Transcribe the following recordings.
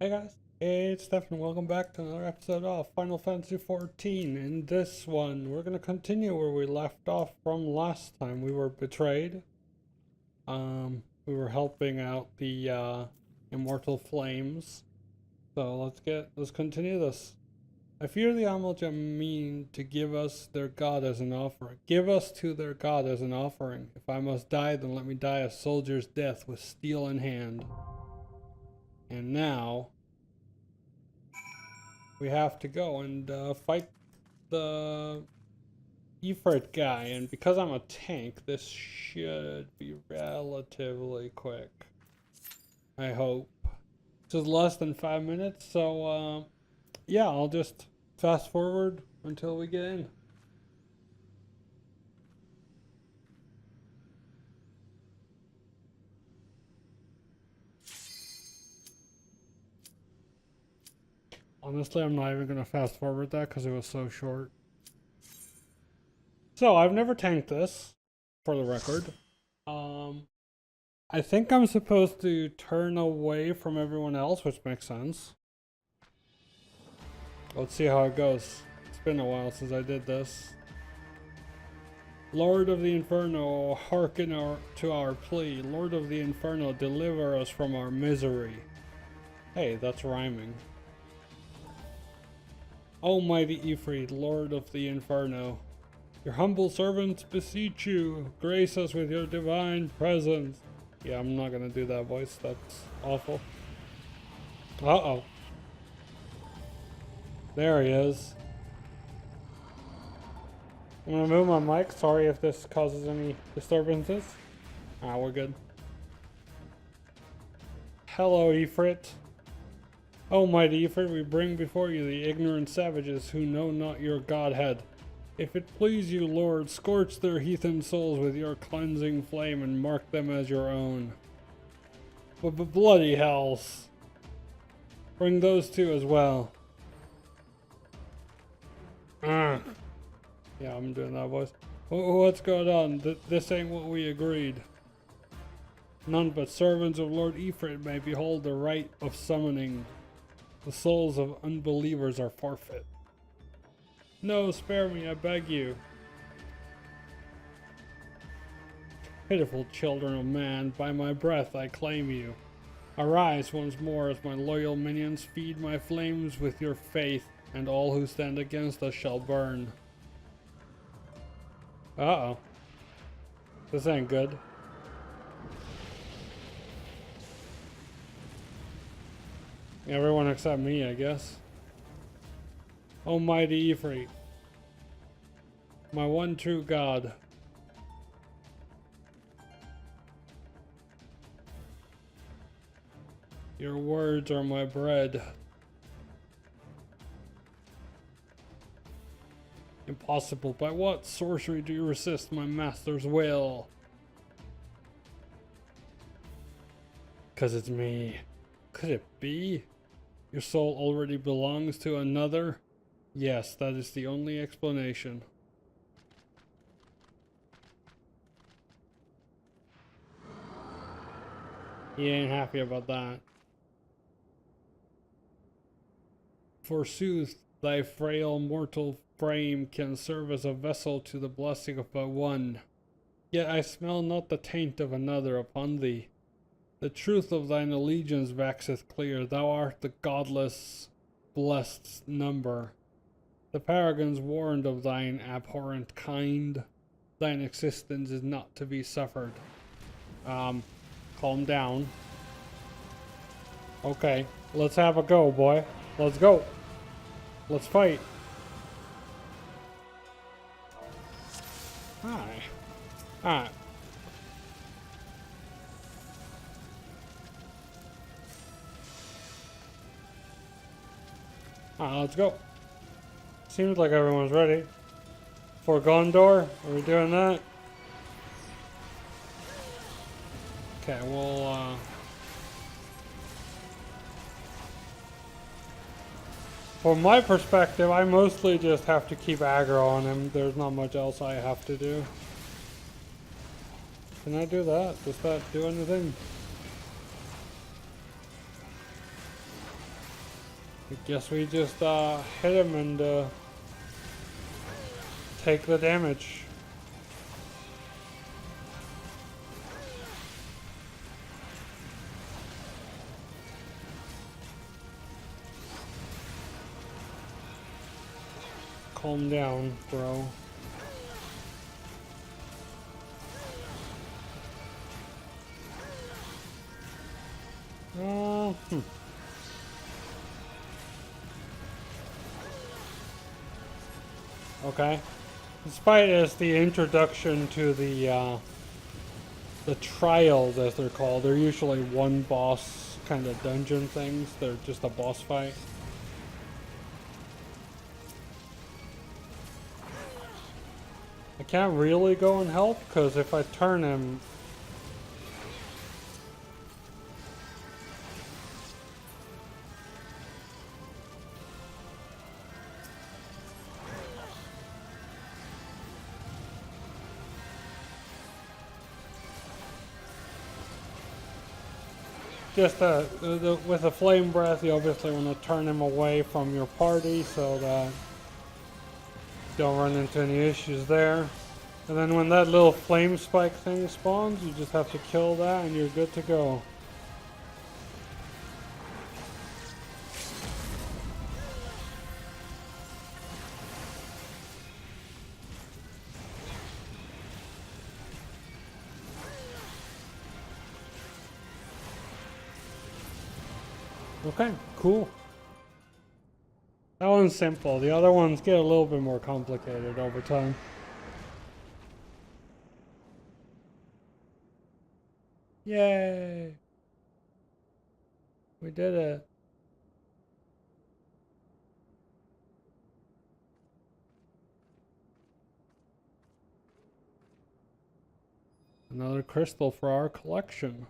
Hey guys, it's Stefan. Welcome back to another episode of Final Fantasy XIV. In this one, we're going to continue where we left off from last time. We were betrayed. We were helping out the immortal flames. So let's continue this. I fear the Amalja mean to give us their god as an offering. Give us to their god as an offering. If I must die, then let me die a soldier's death with steel in hand. And now we have to go and fight the Ifrit guy, and because I'm a tank, this should be relatively quick. I hope. This is less than 5 minutes, so yeah, I'll just fast forward until we get in. Honestly, I'm not even gonna fast forward that because it was so short. So I've never tanked this, for the record. I think I'm supposed to turn away from everyone else, which makes sense. Let's see how it goes. It's been a while since I did this. Lord of the Inferno, hearken to our plea. Lord of the Inferno, deliver us from our misery. Hey, that's rhyming. Almighty Ifrit, Lord of the Inferno, your humble servants beseech you, grace us with your divine presence. Yeah, I'm not gonna do that voice, that's awful. Uh-oh. There he is. I'm gonna move my mic, sorry if this causes any disturbances. Ah, we're good. Hello, Ifrit. O mighty Ifrit, we bring before you the ignorant savages who know not your godhead. If it please you, Lord, scorch their heathen souls with your cleansing flame and mark them as your own. But bloody hells. Bring those two as well. Yeah, I'm doing that voice. What's going on? This ain't what we agreed. None but servants of Lord Ifrit may behold the rite of summoning. The souls of unbelievers are forfeit. No, spare me, I beg you. Pitiful children of man, by my breath I claim you. Arise once more as my loyal minions, feed my flames with your faith, and all who stand against us shall burn. Uh-oh. This ain't good. Everyone except me, I guess. Almighty Ifrit, my one true God. Your words are my bread. Impossible. By what sorcery do you resist my master's will? 'Cause it's me. Could it be? Your soul already belongs to another? Yes, that is the only explanation. He ain't happy about that. Forsooth, thy frail mortal frame can serve as a vessel to the blessing of but one. Yet I smell not the taint of another upon thee. The truth of thine allegiance waxeth clear. Thou art the godless, blessed number. The paragons warned of thine abhorrent kind. Thine existence is not to be suffered. Calm down. Okay, let's have a go, boy. Let's go. Let's fight. Hi. Alright. Let's go. Seems like everyone's ready. For Gondor, are we doing that? Okay, we'll from my perspective, I mostly just have to keep aggro on him. There's not much else I have to do. Can I do that? Does that do anything? I guess we just hit him and take the damage. Calm down, bro. Hmm. Okay. Despite as the introduction to the trials, as they're called, they're usually one boss kind of dungeon things. They're just a boss fight. I can't really go and help because if I turn him, just with a flame breath, you obviously want to turn him away from your party so that you don't run into any issues there. And then when that little flame spike thing spawns, you just have to kill that and you're good to go. Okay, cool. That one's simple. The other ones get a little bit more complicated over time. Yay! We did it. Another crystal for our collection.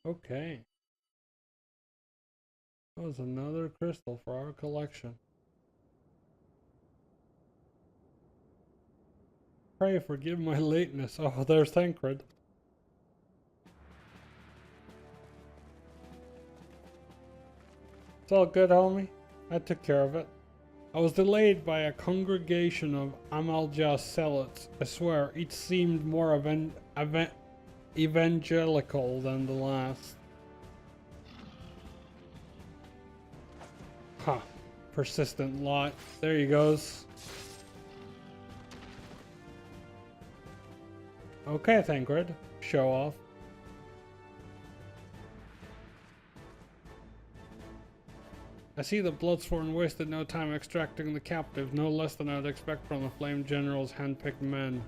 Okay. That was another crystal for our collection. Pray forgive my lateness. Oh, there's Thancred. It's all good, homie. I took care of it. I was delayed by a congregation of Amalja zealots. I swear, each seemed more evangelical than the last. Huh. Persistent lot. There he goes. Okay, Thancred. Show off. I see the Bloodsworn wasted no time extracting the captive, no less than I'd expect from the Flame General's handpicked men.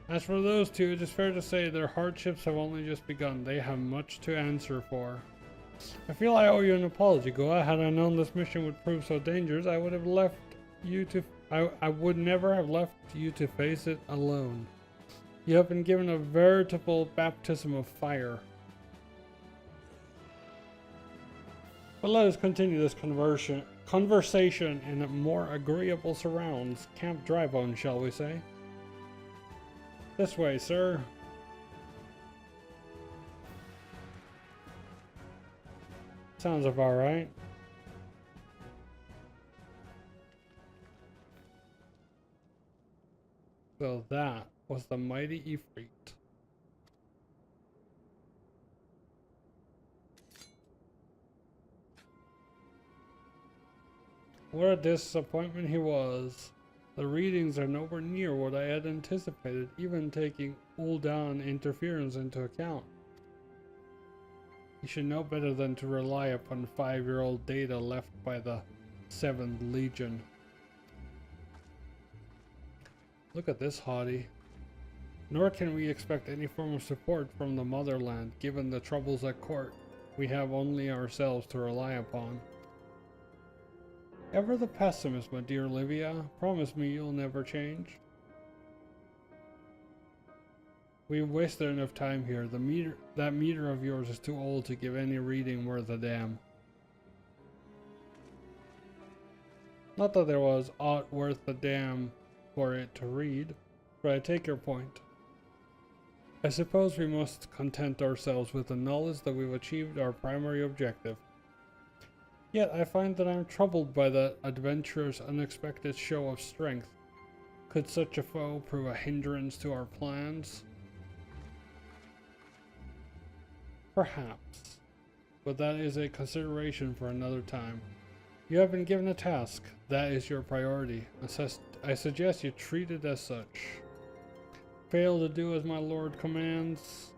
As for those two, it is fair to say their hardships have only just begun. They have much to answer for. I feel I owe you an apology, Goa. Had I known this mission would prove so dangerous, I would have left you to... I would never have left you to face it alone. You have been given a veritable baptism of fire. But let us continue this conversation in more agreeable surrounds. Camp Drybone, shall we say? This way, sir. Sounds about right. So that was the mighty Ifrit. What a disappointment he was. The readings are nowhere near what I had anticipated, even taking Ul'dan interference into account. You should know better than to rely upon 5-year-old data left by the 7th Legion. Look at this hottie. Nor can we expect any form of support from the motherland, given the troubles at court. We have only ourselves to rely upon. Ever the pessimist, my dear Livia. Promise me you'll never change. We've wasted enough time here. That meter of yours is too old to give any reading worth a damn. Not that there was aught worth a damn for it to read, but I take your point. I suppose we must content ourselves with the knowledge that we've achieved our primary objective. Yet I find that I'm troubled by that adventurer's unexpected show of strength. Could such a foe prove a hindrance to our plans? Perhaps, but that is a consideration for another time. You have been given a task. That is your priority. I suggest you treat it as such. Fail to do as my lord commands,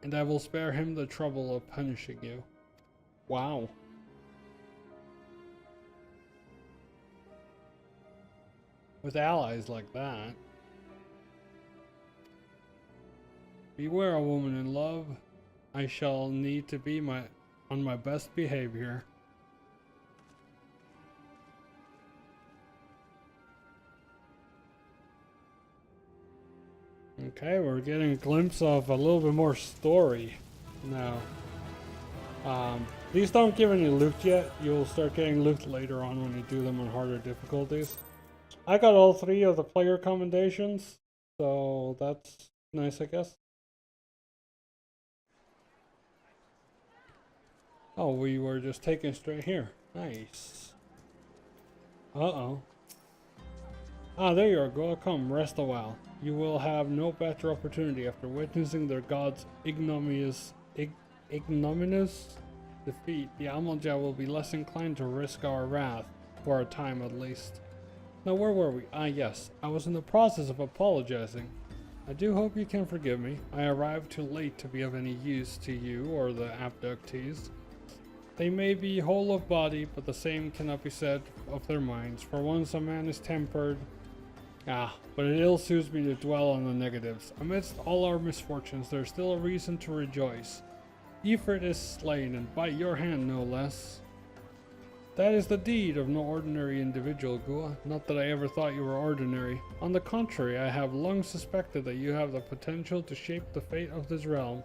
and I will spare him the trouble of punishing you. Wow. With allies like that. Beware, a woman in love. I shall need to be on my best behavior. Okay, we're getting a glimpse of a little bit more story now. These don't give any loot yet. You'll start getting loot later on when you do them on harder difficulties. I got all 3 of the player commendations, so that's nice, I guess. Oh, we were just taken straight here. Nice. Uh-oh. Ah, there you are. Go, come, rest a while. You will have no better opportunity after witnessing their god's ignominious defeat. The Amalja will be less inclined to risk our wrath, for a time at least. Now, where were we? Ah, yes. I was in the process of apologizing. I do hope you can forgive me. I arrived too late to be of any use to you or the abductees. They may be whole of body, but the same cannot be said of their minds. For once a man is tempered. But it ill suits me to dwell on the negatives. Amidst all our misfortunes, there is still a reason to rejoice. Ifrit is slain, and by your hand no less. That is the deed of no ordinary individual, Gua. Not that I ever thought you were ordinary. On the contrary, I have long suspected that you have the potential to shape the fate of this realm.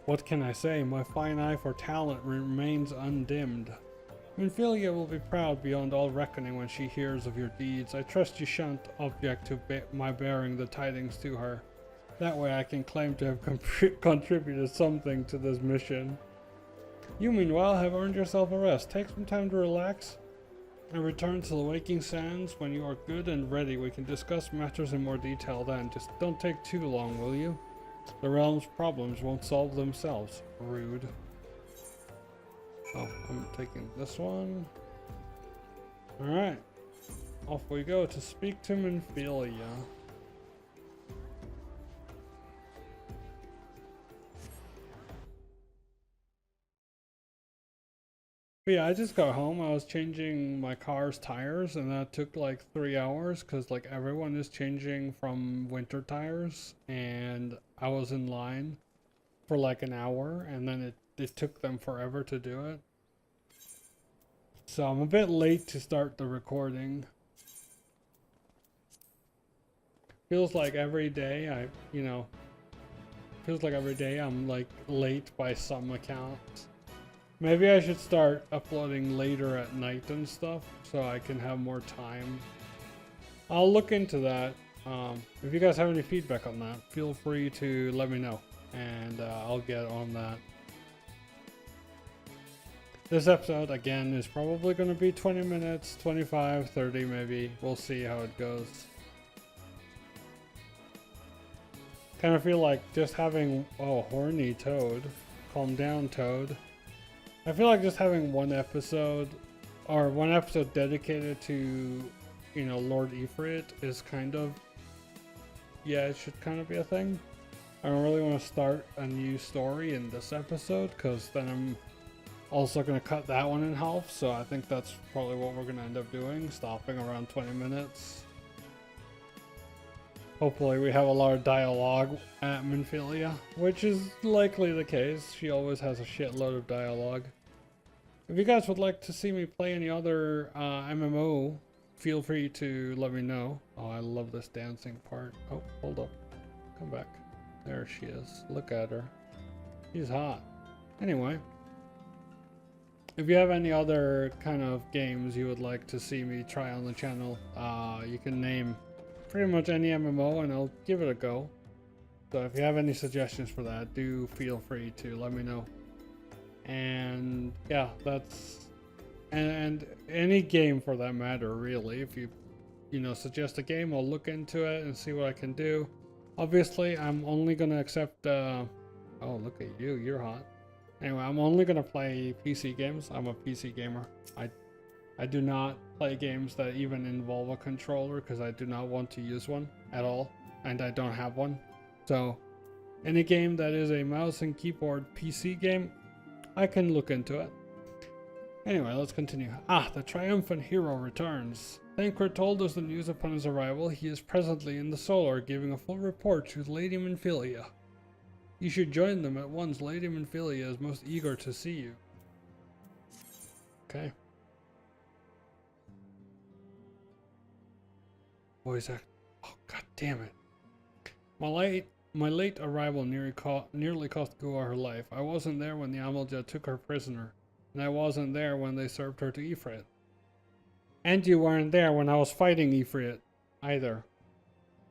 What can I say? My fine eye for talent remains undimmed. Minfilia will be proud beyond all reckoning when she hears of your deeds. I trust you shan't object to my bearing the tidings to her. That way I can claim to have contributed something to this mission. You, meanwhile, have earned yourself a rest. Take some time to relax and return to the Waking Sands. When you are good and ready, we can discuss matters in more detail then. Just don't take too long, will you? The realm's problems won't solve themselves. Rude. Oh, I'm taking this one. Alright. Off we go to speak to Minfilia. But yeah, I just got home. I was changing my car's tires, and that took like 3 hours because like everyone is changing from winter tires, and I was in line for like an hour, and then it took them forever to do it. So I'm a bit late to start the recording. Feels like every day feels like every day I'm like late by some account. Maybe I should start uploading later at night and stuff so I can have more time. I'll look into that. If you guys have any feedback on that, feel free to let me know, and I'll get on that. This episode, again, is probably going to be 20 minutes, 25, 30 maybe. We'll see how it goes. Kind of feel like just having... Oh, horny Toad. Calm down, Toad. I feel like just having one episode dedicated to, Lord Ifrit is kind of... Yeah, it should kind of be a thing. I don't really want to start a new story in this episode, because then I'm also going to cut that one in half, so I think that's probably what we're going to end up doing, stopping around 20 minutes. Hopefully we have a lot of dialogue at Minfilia, which is likely the case. She always has a shitload of dialogue. If you guys would like to see me play any other MMO, feel free to let me know. Oh, I love this dancing part. Oh, hold up. Come back. There she is. Look at her. She's hot. Anyway, if you have any other kind of games you would like to see me try on the channel, you can name pretty much any MMO and I'll give it a go. So if you have any suggestions for that, do feel free to let me know. And yeah, that's and any game for that matter, really. If you suggest a game, I'll look into it and see what I can do. Obviously, I'm only gonna accept oh, look at you, you're hot. Anyway, I'm only gonna play PC games. I'm a PC gamer. I do not play games that even involve a controller because I do not want to use one at all, and I don't have one. So any game that is a mouse and keyboard PC game, I can look into it. Anyway, let's continue. Ah, the triumphant hero returns. Thancred told us the news upon his arrival. He is presently in the Solar, giving a full report to Lady Minfilia. You should join them at once. Lady Minfilia is most eager to see you. Okay. Voice act. Oh, god damn it. My late arrival nearly cost Gua her life. I wasn't there when the Amalja took her prisoner, and I wasn't there when they served her to Ifrit. And you weren't there when I was fighting Ifrit, either.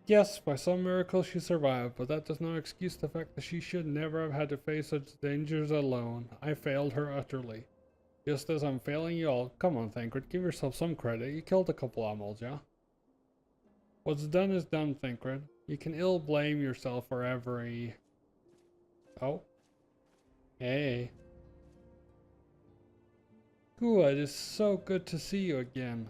Yes, by some miracle she survived, but that does not excuse the fact that she should never have had to face such dangers alone. I failed her utterly. Just as I'm failing you all. Come on, Thancred, give yourself some credit. You killed a couple Amalja. What's done is done, Thancred. You can ill blame yourself for every... Oh. Hey. Gua, it is so good to see you again.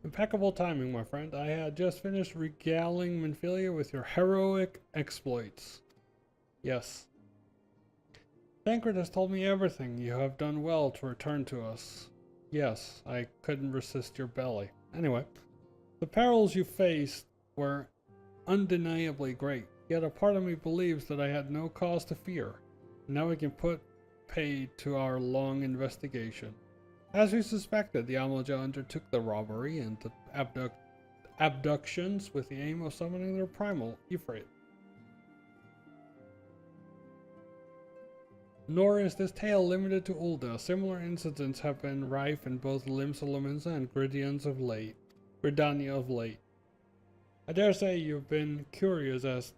Impeccable timing, my friend. I had just finished regaling Minfilia with your heroic exploits. Yes. Thancred has told me everything. You have done well to return to us. Yes, I couldn't resist your belly. Anyway, the perils you faced were undeniably great, yet a part of me believes that I had no cause to fear. Now we can put paid to our long investigation. As we suspected, the Amalja undertook the robbery and the abductions with the aim of summoning their Primal, Ifrit. Nor is this tale limited to Ul'dah. Similar incidents have been rife in both Lim Solomons and Gridania of late. I dare say you've been curious as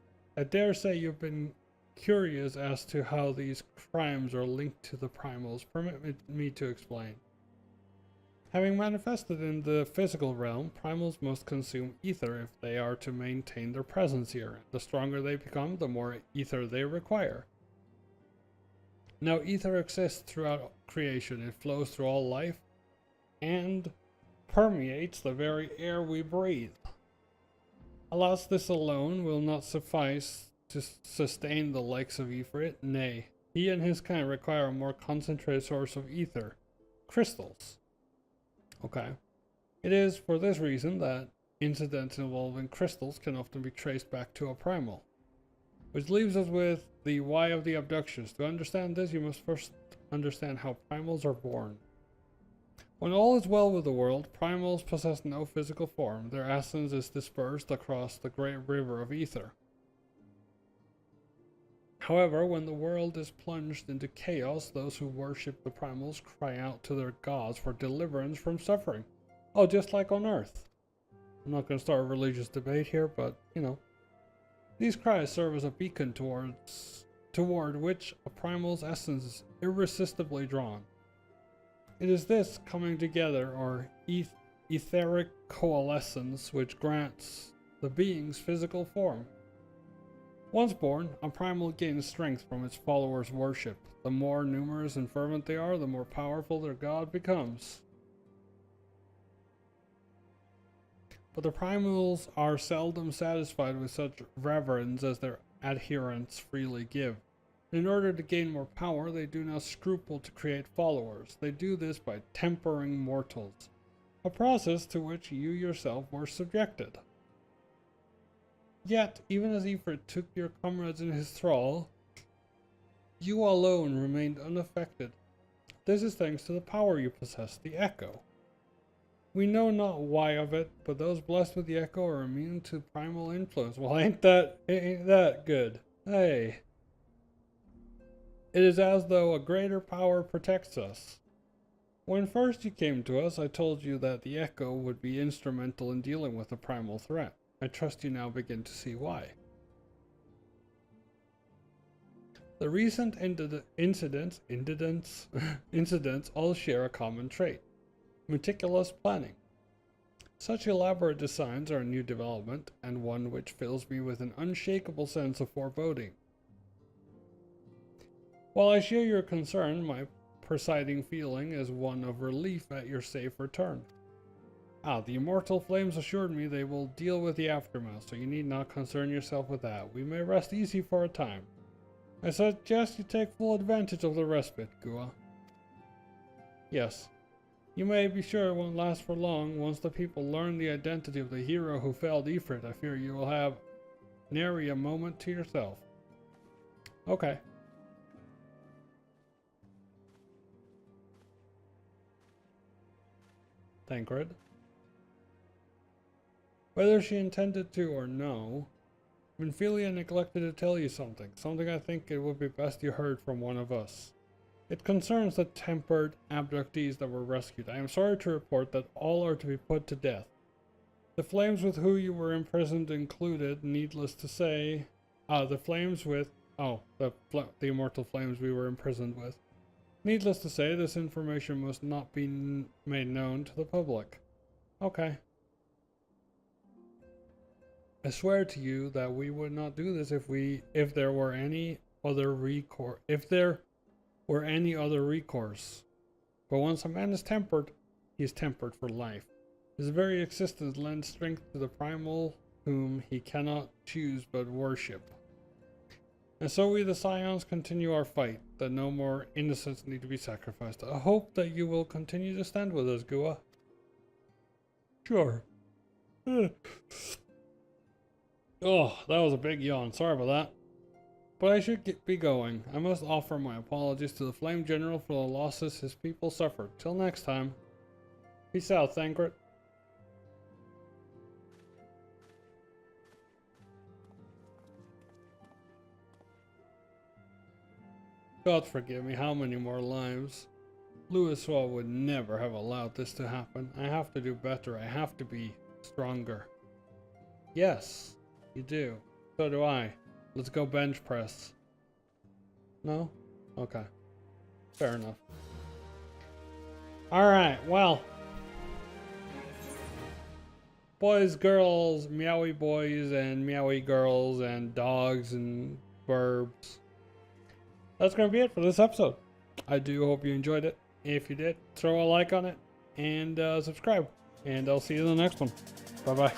to how these crimes are linked to the Primals. Permit me to explain. Having manifested in the physical realm, Primals must consume ether if they are to maintain their presence here. The stronger they become, the more ether they require. Now, ether exists throughout creation. It flows through all life and permeates the very air we breathe. Alas, this alone will not suffice to sustain the likes of Ifrit. Nay, he and his kind require a more concentrated source of ether. Crystals. Okay. It is for this reason that incidents involving crystals can often be traced back to a primal. Which leaves us with the why of the abductions. To understand this, you must first understand how primals are born. When all is well with the world, primals possess no physical form. Their essence is dispersed across the great river of ether. However, when the world is plunged into chaos, those who worship the primals cry out to their gods for deliverance from suffering. Oh, just like on Earth. I'm not going to start a religious debate here, but, these cries serve as a beacon toward which a primal's essence is irresistibly drawn. It is this coming together, or etheric coalescence, which grants the being's physical form. Once born, a primal gains strength from its followers' worship. The more numerous and fervent they are, the more powerful their god becomes. But the primals are seldom satisfied with such reverence as their adherents freely give. In order to gain more power, they do not scruple to create followers. They do this by tempering mortals, a process to which you yourself were subjected. Yet, even as Ifrit took your comrades in his thrall, you alone remained unaffected. This is thanks to the power you possess, the Echo. We know not why of it, but those blessed with the Echo are immune to primal influence. Well, ain't that good? Hey. It is as though a greater power protects us. When first you came to us, I told you that the Echo would be instrumental in dealing with the primal threat. I trust you now begin to see why. The recent incidents all share a common trait: meticulous planning. Such elaborate designs are a new development, and one which fills me with an unshakable sense of foreboding. While I share your concern, my presiding feeling is one of relief at your safe return. The immortal flames assured me they will deal with the aftermath, so you need not concern yourself with that. We may rest easy for a time. I suggest you take full advantage of the respite, Gua. Yes. You may be sure it won't last for long. Once the people learn the identity of the hero who felled Ifrit, I fear you will have nary a moment to yourself. Okay. Thancred. Whether she intended to or no, Minfilia neglected to tell you something I think it would be best you heard from one of us. It concerns the tempered abductees that were rescued. I am sorry to report that all are to be put to death. The flames with whom you were imprisoned included, needless to say, the immortal flames we were imprisoned with. Needless to say, this information must not be made known to the public. Okay. I swear to you that we would not do this if there were any other recourse. But once a man is tempered, he is tempered for life. His very existence lends strength to the primal whom he cannot choose but worship. And so we the Scions continue our fight, that no more innocents need to be sacrificed. I hope that you will continue to stand with us, Gua. Sure. Oh, that was a big yawn. Sorry about that. But I should be going. I must offer my apologies to the Flame General for the losses his people suffered. Till next time. Peace out, Thancred. God forgive me, how many more lives? Louisoix would never have allowed this to happen. I have to do better. I have to be stronger. Yes, you do. So do I. Let's go bench press. No? Okay. Fair enough. Alright, well. Boys, girls, meowy boys and meowy girls and dogs and burbs. That's going to be it for this episode. I do hope you enjoyed it. If you did, throw a like on it and subscribe. And I'll see you in the next one. Bye-bye.